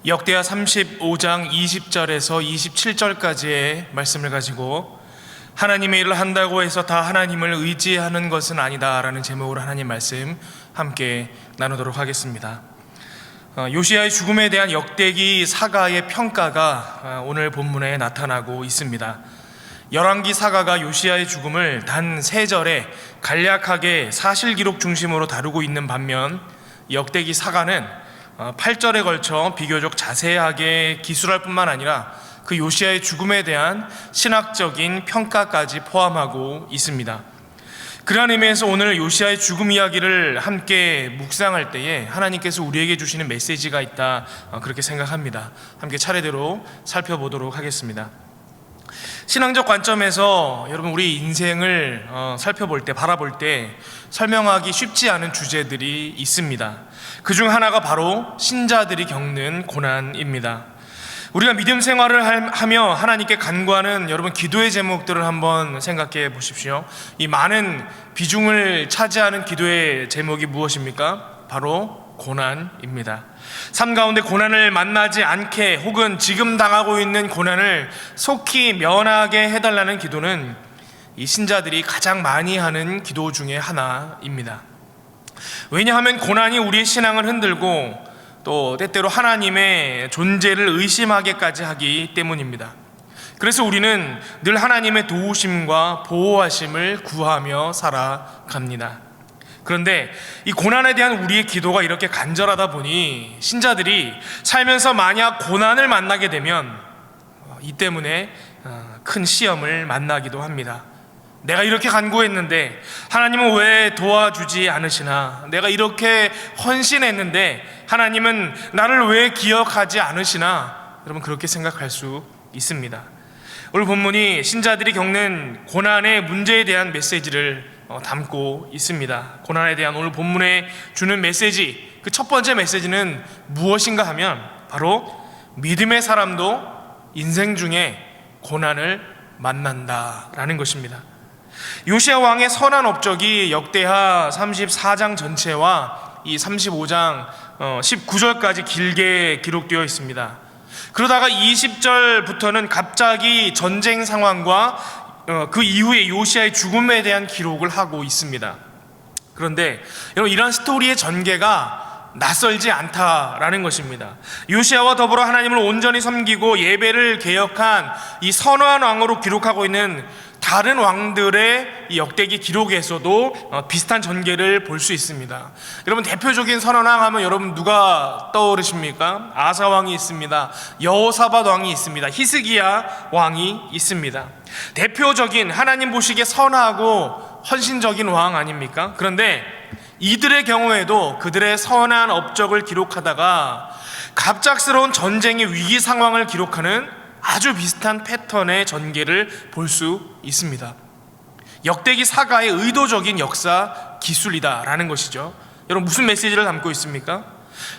역대하 35장 20절에서 27절까지의 말씀을 가지고 하나님의 일을 한다고 해서 다 하나님을 의지하는 것은 아니다 라는 제목으로 하나님 말씀 함께 나누도록 하겠습니다. 요시야의 죽음에 대한 역대기 사가의 평가가 오늘 본문에 나타나고 있습니다. 열왕기 사가가 요시야의 죽음을 단 3절에 간략하게 사실기록 중심으로 다루고 있는 반면 역대기 사가는 8절에 걸쳐 비교적 자세하게 기술할 뿐만 아니라 그 요시야의 죽음에 대한 신학적인 평가까지 포함하고 있습니다. 그러한 의미에서 오늘 요시야의 죽음 이야기를 함께 묵상할 때에 하나님께서 우리에게 주시는 메시지가 있다, 그렇게 생각합니다. 함께 차례대로 살펴보도록 하겠습니다. 신앙적 관점에서 여러분 우리 인생을 살펴볼 때, 바라볼 때 설명하기 쉽지 않은 주제들이 있습니다. 그중 하나가 바로 신자들이 겪는 고난입니다. 우리가 믿음 생활을 하며 하나님께 간구하는 여러분 기도의 제목들을 한번 생각해 보십시오. 이 많은 비중을 차지하는 기도의 제목이 무엇입니까? 바로 고난입니다. 삶 가운데 고난을 만나지 않게 혹은 지금 당하고 있는 고난을 속히 면하게 해달라는 기도는 이 신자들이 가장 많이 하는 기도 중에 하나입니다. 왜냐하면 고난이 우리의 신앙을 흔들고 또 때때로 하나님의 존재를 의심하게까지 하기 때문입니다. 그래서 우리는 늘 하나님의 도우심과 보호하심을 구하며 살아갑니다. 그런데 이 고난에 대한 우리의 기도가 이렇게 간절하다 보니 신자들이 살면서 만약 고난을 만나게 되면 이 때문에 큰 시험을 만나기도 합니다. 내가 이렇게 간구했는데 하나님은 왜 도와주지 않으시나? 내가 이렇게 헌신했는데 하나님은 나를 왜 기억하지 않으시나? 여러분 그렇게 생각할 수 있습니다. 오늘 본문이 신자들이 겪는 고난의 문제에 대한 메시지를 담고 있습니다. 고난에 대한 오늘 본문에 주는 메시지, 그 첫 번째 메시지는 무엇인가 하면 바로 믿음의 사람도 인생 중에 고난을 만난다라는 것입니다. 요시야 왕의 선한 업적이 역대하 34장 전체와 이 35장 19절까지 길게 기록되어 있습니다. 그러다가 20절부터는 갑자기 전쟁 상황과 그 이후에 요시야의 죽음에 대한 기록을 하고 있습니다. 그런데 여러분 이런 스토리의 전개가 낯설지 않다라는 것입니다. 요시야와 더불어 하나님을 온전히 섬기고 예배를 개혁한 이 선한 왕으로 기록하고 있는 다른 왕들의 이 역대기 기록에서도 비슷한 전개를 볼 수 있습니다. 여러분 대표적인 선한 왕 하면 여러분 누가 떠오르십니까? 아사 왕이 있습니다. 여호사밧 왕이 있습니다. 히스기야 왕이 있습니다. 대표적인 하나님 보시기에 선하고 헌신적인 왕 아닙니까? 그런데 이들의 경우에도 그들의 선한 업적을 기록하다가 갑작스러운 전쟁의 위기 상황을 기록하는 아주 비슷한 패턴의 전개를 볼 수 있습니다. 역대기 사가의 의도적인 역사 기술이다라는 것이죠. 여러분 무슨 메시지를 담고 있습니까?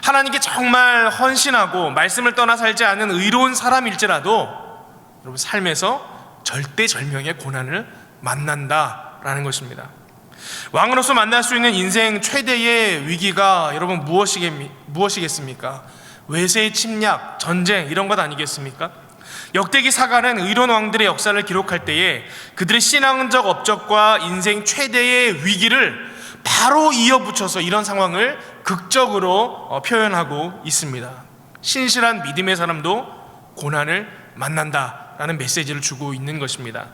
하나님께 정말 헌신하고 말씀을 떠나 살지 않는 의로운 사람일지라도 여러분 삶에서 절대절명의 고난을 만난다라는 것입니다. 왕으로서 만날 수 있는 인생 최대의 위기가 여러분 무엇이겠습니까? 외세의 침략, 전쟁 이런 것 아니겠습니까? 역대기 사가는 의로운 왕들의 역사를 기록할 때에 그들의 신앙적 업적과 인생 최대의 위기를 바로 이어붙여서 이런 상황을 극적으로 표현하고 있습니다. 신실한 믿음의 사람도 고난을 만난다라는 메시지를 주고 있는 것입니다.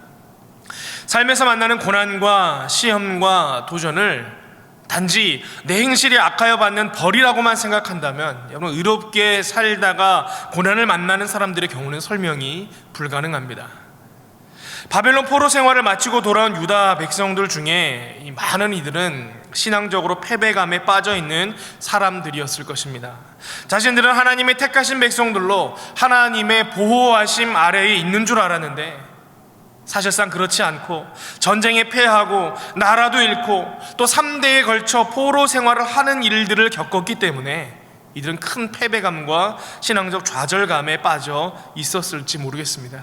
삶에서 만나는 고난과 시험과 도전을 단지 내 행실이 악하여 받는 벌이라고만 생각한다면 여러분 의롭게 살다가 고난을 만나는 사람들의 경우는 설명이 불가능합니다. 바벨론 포로 생활을 마치고 돌아온 유다 백성들 중에 이 많은 이들은 신앙적으로 패배감에 빠져있는 사람들이었을 것입니다. 자신들은 하나님의 택하신 백성들로 하나님의 보호하심 아래에 있는 줄 알았는데 사실상 그렇지 않고 전쟁에 패하고 나라도 잃고 또 3대에 걸쳐 포로 생활을 하는 일들을 겪었기 때문에 이들은 큰 패배감과 신앙적 좌절감에 빠져 있었을지 모르겠습니다.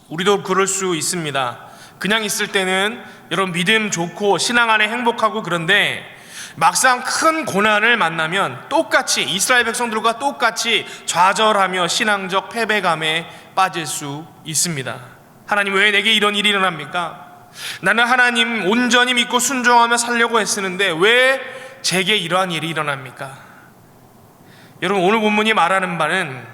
우리도 그럴 수 있습니다. 그냥 있을 때는 여러분 믿음 좋고 신앙 안에 행복하고 그런데 막상 큰 고난을 만나면 똑같이 이스라엘 백성들과 똑같이 좌절하며 신앙적 패배감에 빠질 수 있습니다. 하나님, 왜 내게 이런 일이 일어납니까? 나는 하나님 온전히 믿고 순종하며 살려고 했었는데 왜 제게 이러한 일이 일어납니까? 여러분, 오늘 본문이 말하는 바는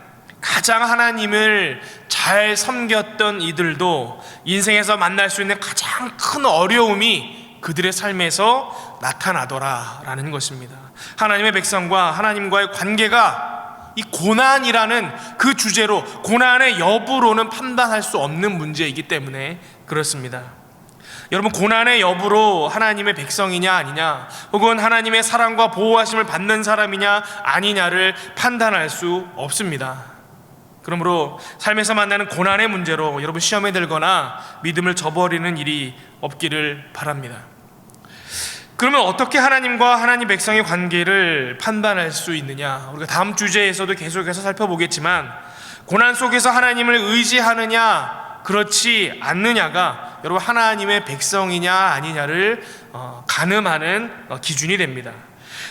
가장 하나님을 잘 섬겼던 이들도 인생에서 만날 수 있는 가장 큰 어려움이 그들의 삶에서 나타나더라라는 것입니다. 하나님의 백성과 하나님과의 관계가 이 고난이라는 그 주제로, 고난의 여부로는 판단할 수 없는 문제이기 때문에 그렇습니다. 여러분, 고난의 여부로 하나님의 백성이냐 아니냐, 혹은 하나님의 사랑과 보호하심을 받는 사람이냐 아니냐를 판단할 수 없습니다. 그러므로 삶에서 만나는 고난의 문제로 여러분 시험에 들거나 믿음을 저버리는 일이 없기를 바랍니다. 그러면 어떻게 하나님과 하나님 백성의 관계를 판단할 수 있느냐? 우리가 다음 주제에서도 계속해서 살펴보겠지만, 고난 속에서 하나님을 의지하느냐 그렇지 않느냐가 여러분 하나님의 백성이냐 아니냐를 가늠하는 기준이 됩니다.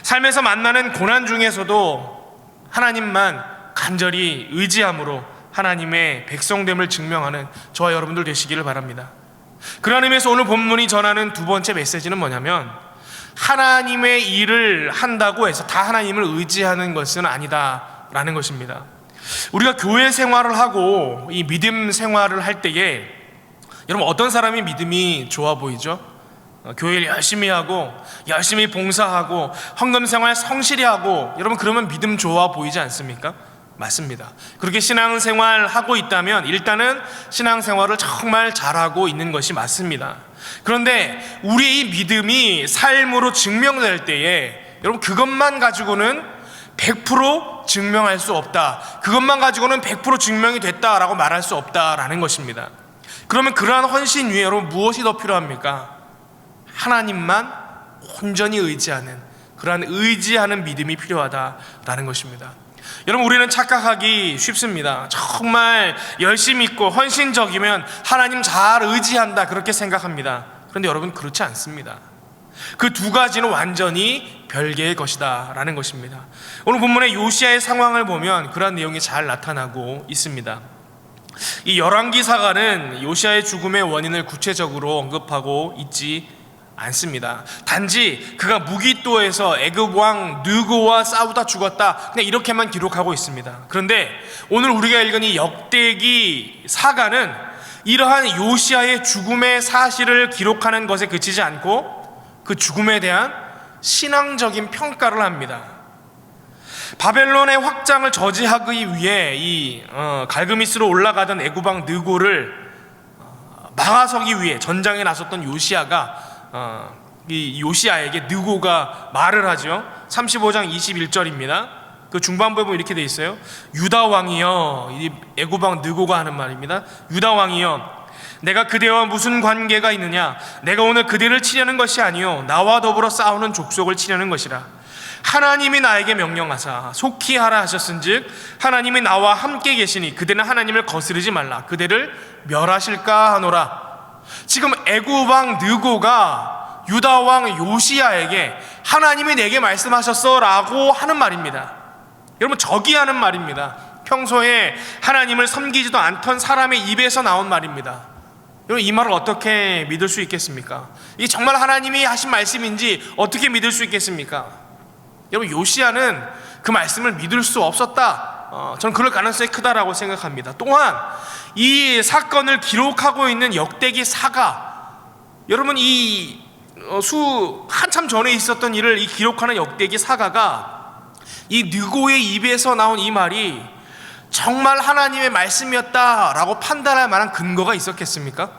삶에서 만나는 고난 중에서도 하나님만 간절히 의지함으로 하나님의 백성됨을 증명하는 저와 여러분들 되시기를 바랍니다. 그런 의미에서 오늘 본문이 전하는 두 번째 메시지는 뭐냐면, 하나님의 일을 한다고 해서 다 하나님을 의지하는 것은 아니다라는 것입니다. 우리가 교회 생활을 하고 이 믿음 생활을 할 때에 여러분 어떤 사람이 믿음이 좋아 보이죠? 교회를 열심히 하고 열심히 봉사하고 헌금 생활 성실히 하고, 여러분 그러면 믿음 좋아 보이지 않습니까? 맞습니다. 그렇게 신앙생활 하고 있다면 일단은 신앙생활을 정말 잘하고 있는 것이 맞습니다. 그런데 우리의 이 믿음이 삶으로 증명될 때에 여러분 그것만 가지고는 100% 증명할 수 없다, 그것만 가지고는 100% 증명이 됐다라고 말할 수 없다라는 것입니다. 그러면 그러한 헌신 위에 여러분 무엇이 더 필요합니까? 하나님만 온전히 의지하는, 그러한 의지하는 믿음이 필요하다라는 것입니다. 여러분, 우리는 착각하기 쉽습니다. 정말 열심히 있고 헌신적이면 하나님 잘 의지한다 그렇게 생각합니다. 그런데 여러분 그렇지 않습니다. 그 두 가지는 완전히 별개의 것이다 라는 것입니다. 오늘 본문의 요시야의 상황을 보면 그러한 내용이 잘 나타나고 있습니다. 이 열왕기사가는 요시야의 죽음의 원인을 구체적으로 언급하고 있지 않습니다. 단지 그가 무기또에서 애굽 왕 느고와 싸우다 죽었다, 그냥 이렇게만 기록하고 있습니다. 그런데 오늘 우리가 읽은 이 역대기 사가는 이러한 요시야의 죽음의 사실을 기록하는 것에 그치지 않고 그 죽음에 대한 신앙적인 평가를 합니다. 바벨론의 확장을 저지하기 위해 이 갈그미스로 올라가던 애굽 왕 느고를 막아서기 위해 전장에 나섰던 요시야가 이 요시야에게 느고가 말을 하죠. 35장 21절입니다. 그 중반부에 보면 이렇게 돼 있어요. 유다 왕이여, 이 애굽 왕 느고가 하는 말입니다. 유다 왕이여, 내가 그대와 무슨 관계가 있느냐? 내가 오늘 그대를 치려는 것이 아니요 나와 더불어 싸우는 족속을 치려는 것이라. 하나님이 나에게 명령하사 속히 하라 하셨은즉 하나님이 나와 함께 계시니 그대는 하나님을 거스르지 말라. 그대를 멸하실까 하노라. 지금 애굽 왕 느고가 유다 왕 요시야에게 하나님이 내게 말씀하셨어 라고 하는 말입니다. 여러분, 저기하는 말입니다. 평소에 하나님을 섬기지도 않던 사람의 입에서 나온 말입니다. 여러분, 이 말을 어떻게 믿을 수 있겠습니까? 이게 정말 하나님이 하신 말씀인지 어떻게 믿을 수 있겠습니까? 여러분, 요시야는 그 말씀을 믿을 수 없었다, 저는 그럴 가능성이 크다라고 생각합니다. 또한 이 사건을 기록하고 있는 역대기 사가, 여러분 이 한참 전에 있었던 일을 이 기록하는 역대기 사가가 이 느고의 입에서 나온 이 말이 정말 하나님의 말씀이었다라고 판단할 만한 근거가 있었겠습니까?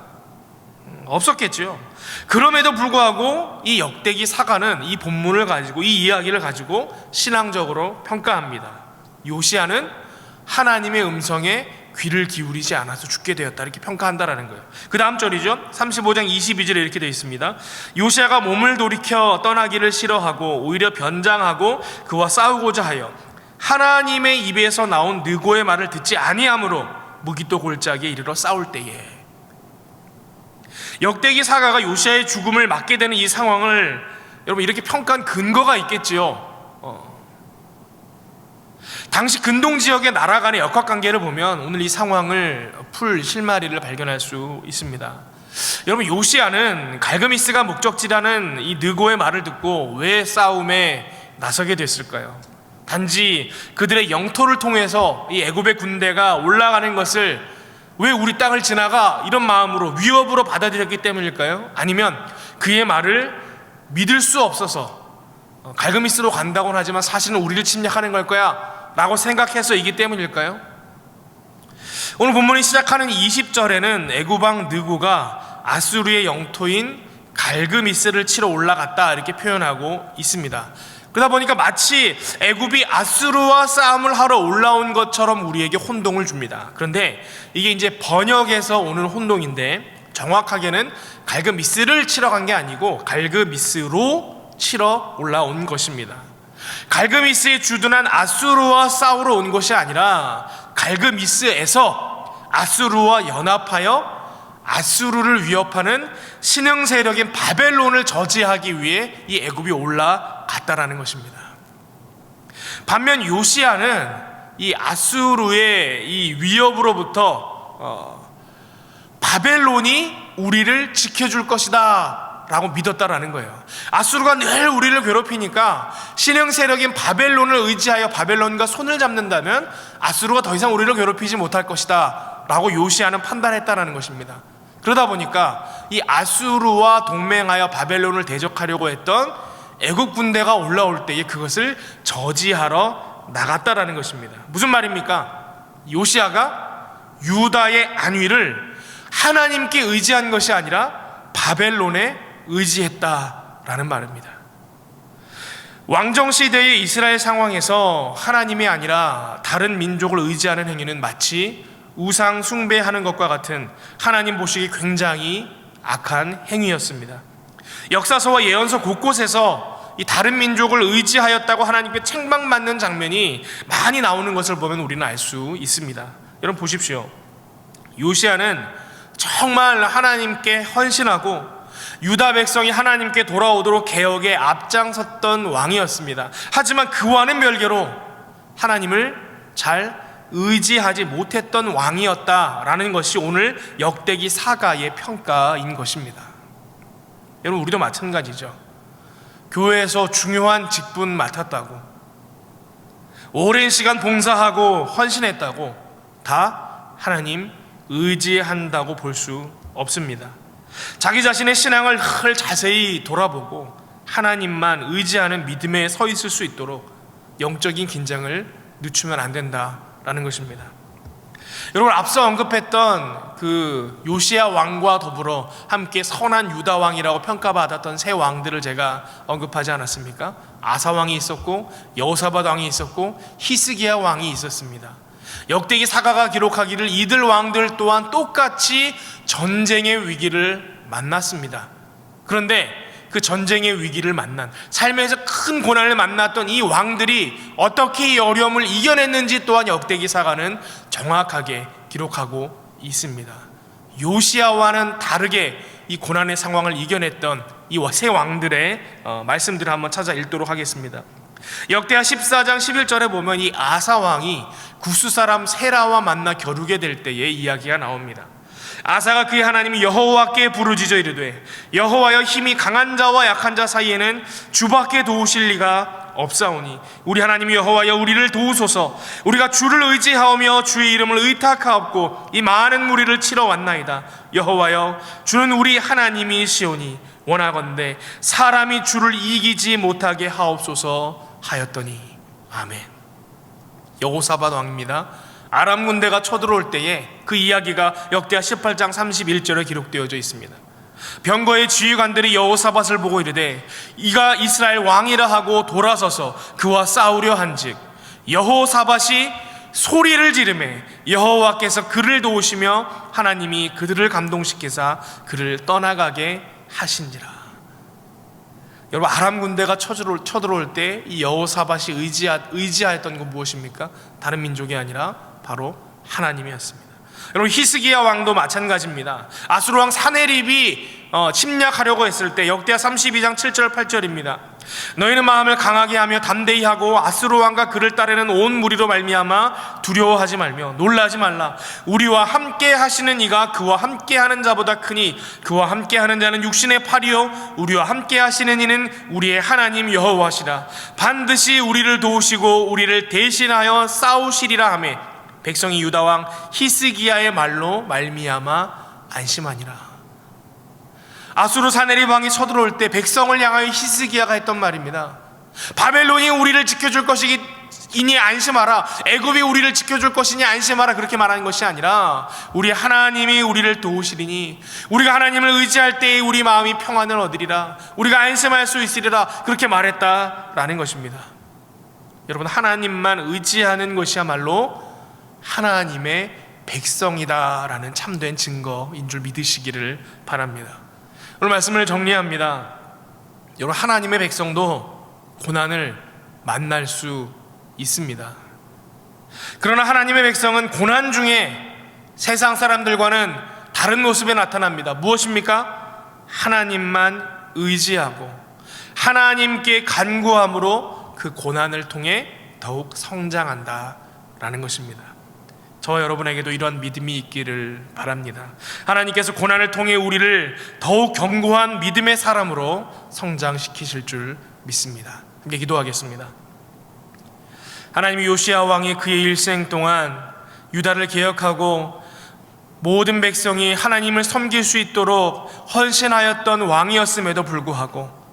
없었겠죠. 그럼에도 불구하고 이 역대기 사가는 이 본문을 가지고, 이 이야기를 가지고 신앙적으로 평가합니다. 요시야는 하나님의 음성에 귀를 기울이지 않아서 죽게 되었다, 이렇게 평가한다라는 거예요. 그 다음 절이죠. 35장 22절에 이렇게 되어 있습니다. 요시야가 몸을 돌이켜 떠나기를 싫어하고 오히려 변장하고 그와 싸우고자 하여 하나님의 입에서 나온 느고의 말을 듣지 아니함으로 무기또 골짜기에 이르러 싸울 때에. 역대기 사가가 요시야의 죽음을 맞게 되는 이 상황을 여러분 이렇게 평가한 근거가 있겠지요. 당시 근동 지역의 나라 간의 역학관계를 보면 오늘 이 상황을 풀 실마리를 발견할 수 있습니다. 여러분 요시야는 갈그미스가 목적지라는 이 느고의 말을 듣고 왜 싸움에 나서게 됐을까요? 단지 그들의 영토를 통해서 이 애굽의 군대가 올라가는 것을 왜 우리 땅을 지나가 이런 마음으로 위협으로 받아들였기 때문일까요? 아니면 그의 말을 믿을 수 없어서 갈그미스로 간다고는 하지만 사실은 우리를 침략하는 걸 거야 라고 생각해서이기 때문일까요? 오늘 본문이 시작하는 20절에는 애굽왕 느고가 아수르의 영토인 갈그미스를 치러 올라갔다 이렇게 표현하고 있습니다. 그러다 보니까 마치 애굽이 아수르와 싸움을 하러 올라온 것처럼 우리에게 혼동을 줍니다. 그런데 이게 이제 번역에서 오는 혼동인데 정확하게는 갈그미스를 치러 간 게 아니고 갈그미스로 치러 올라온 것입니다. 갈그미스에 주둔한 아수르와 싸우러 온 것이 아니라 갈그미스에서 아수르와 연합하여 아수르를 위협하는 신흥 세력인 바벨론을 저지하기 위해 이 애굽이 올라갔다라는 것입니다. 반면 요시야는 이 아수르의 이 위협으로부터 바벨론이 우리를 지켜줄 것이다 라고 믿었다라는 거예요. 아수르가 늘 우리를 괴롭히니까 신흥 세력인 바벨론을 의지하여 바벨론과 손을 잡는다면 아수르가 더 이상 우리를 괴롭히지 못할 것이다 라고 요시야는 판단했다라는 것입니다. 그러다 보니까 이 아수르와 동맹하여 바벨론을 대적하려고 했던 애국 군대가 올라올 때에 그것을 저지하러 나갔다라는 것입니다. 무슨 말입니까? 요시야가 유다의 안위를 하나님께 의지한 것이 아니라 바벨론에 의지했다라는 말입니다. 왕정시대의 이스라엘 상황에서 하나님이 아니라 다른 민족을 의지하는 행위는 마치 우상 숭배하는 것과 같은 하나님 보시기 굉장히 악한 행위였습니다. 역사서와 예언서 곳곳에서 이 다른 민족을 의지하였다고 하나님께 책망받는 장면이 많이 나오는 것을 보면 우리는 알 수 있습니다. 여러분 보십시오. 요시야는 정말 하나님께 헌신하고 유다 백성이 하나님께 돌아오도록 개혁에 앞장섰던 왕이었습니다. 하지만 그와는 별개로 하나님을 잘 의지하지 못했던 왕이었다라는 것이 오늘 역대기 사가의 평가인 것입니다. 여러분 우리도 마찬가지죠. 교회에서 중요한 직분 맡았다고, 오랜 시간 봉사하고 헌신했다고 다 하나님 의지한다고 볼 수 없습니다. 자기 자신의 신앙을 자세히 돌아보고 하나님만 의지하는 믿음에 서 있을 수 있도록 영적인 긴장을 늦추면 안 된다라는 것입니다. 여러분 앞서 언급했던 그 요시야 왕과 더불어 함께 선한 유다 왕이라고 평가받았던 세 왕들을 제가 언급하지 않았습니까? 아사 왕이 있었고 여호사밧 왕이 있었고 히스기야 왕이 있었습니다. 역대기 사가가 기록하기를 이들 왕들 또한 똑같이 전쟁의 위기를 만났습니다. 그런데 그 전쟁의 위기를 만난, 삶에서 큰 고난을 만났던 이 왕들이 어떻게 이 어려움을 이겨냈는지 또한 역대기 사가는 정확하게 기록하고 있습니다. 요시야와는 다르게 이 고난의 상황을 이겨냈던 이 세 왕들의 말씀들을 한번 찾아 읽도록 하겠습니다. 역대하 14장 11절에 보면 이 아사 왕이 구스 사람 세라와 만나 겨루게 될 때의 이야기가 나옵니다. 아사가 그의 하나님 여호와께 부르짖어 이르되 여호와여, 힘이 강한 자와 약한 자 사이에는 주밖에 도우실 리가 없사오니 우리 하나님 여호와여, 우리를 도우소서. 우리가 주를 의지하오며 주의 이름을 의탁하옵고 이 많은 무리를 치러 왔나이다. 여호와여, 주는 우리 하나님이시오니 원하건대 사람이 주를 이기지 못하게 하옵소서 하였더니 아멘. 여호사밧 왕입니다. 아람 군대가 쳐들어올 때에 그 이야기가 역대하 18장 31절에 기록되어져 있습니다. 병거의 지휘관들이 여호사밧을 보고 이르되 이가 이스라엘 왕이라 하고 돌아서서 그와 싸우려 한즉 여호사밧이 소리를 지르매 여호와께서 그를 도우시며 하나님이 그들을 감동시키사 그를 떠나가게 하신지라. 여러분 아람 군대가 쳐들어올 때 이 여호사밧이 의지하였던 건 무엇입니까? 다른 민족이 아니라 바로 하나님이었습니다. 여러분 히스기야 왕도 마찬가지입니다. 아수르 왕 사네립이 침략하려고 했을 때, 역대하 32장 7절 8절입니다. 너희는 마음을 강하게 하며 담대히 하고 아수르 왕과 그를 따르는 온 무리로 말미암아 두려워하지 말며 놀라지 말라. 우리와 함께 하시는 이가 그와 함께 하는 자보다 크니 그와 함께 하는 자는 육신의 팔이요 우리와 함께 하시는 이는 우리의 하나님 여호와시라. 반드시 우리를 도우시고 우리를 대신하여 싸우시리라 하매 백성이 유다 왕 히스기야의 말로 말미암아 안심하니라. 아수르 사네립 왕이 쳐들어올 때 백성을 향하여 히스기야가 했던 말입니다. 바벨론이 우리를 지켜줄 것이니 안심하라, 애굽이 우리를 지켜줄 것이니 안심하라, 그렇게 말하는 것이 아니라 우리 하나님이 우리를 도우시리니 우리가 하나님을 의지할 때에 우리 마음이 평안을 얻으리라, 우리가 안심할 수 있으리라, 그렇게 말했다라는 것입니다. 여러분, 하나님만 의지하는 것이야말로 하나님의 백성이다라는 참된 증거인 줄 믿으시기를 바랍니다. 오늘 말씀을 정리합니다. 여러분, 하나님의 백성도 고난을 만날 수 있습니다. 그러나 하나님의 백성은 고난 중에 세상 사람들과는 다른 모습에 나타납니다. 무엇입니까? 하나님만 의지하고 하나님께 간구함으로 그 고난을 통해 더욱 성장한다라는 것입니다. 저와 여러분에게도 이러한 믿음이 있기를 바랍니다. 하나님께서 고난을 통해 우리를 더욱 견고한 믿음의 사람으로 성장시키실 줄 믿습니다. 함께 기도하겠습니다. 하나님이 요시야 왕이 그의 일생 동안 유다를 개혁하고 모든 백성이 하나님을 섬길 수 있도록 헌신하였던 왕이었음에도 불구하고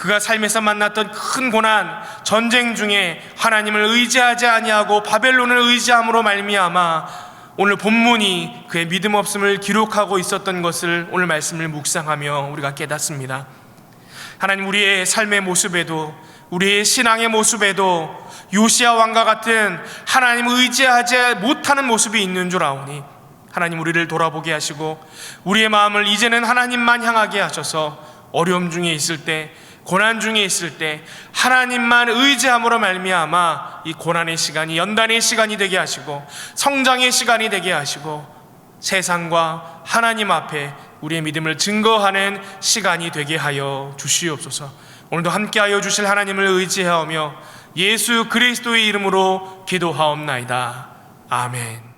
그가 삶에서 만났던 큰 고난, 전쟁 중에 하나님을 의지하지 아니하고 바벨론을 의지함으로 말미암아 오늘 본문이 그의 믿음 없음을 기록하고 있었던 것을 오늘 말씀을 묵상하며 우리가 깨닫습니다. 하나님, 우리의 삶의 모습에도 우리의 신앙의 모습에도 요시야 왕과 같은 하나님을 의지하지 못하는 모습이 있는 줄 아오니 하나님, 우리를 돌아보게 하시고 우리의 마음을 이제는 하나님만 향하게 하셔서 어려움 중에 있을 때, 고난 중에 있을 때 하나님만 의지함으로 말미암아 이 고난의 시간이 연단의 시간이 되게 하시고 성장의 시간이 되게 하시고 세상과 하나님 앞에 우리의 믿음을 증거하는 시간이 되게 하여 주시옵소서. 오늘도 함께하여 주실 하나님을 의지하며 예수 그리스도의 이름으로 기도하옵나이다. 아멘.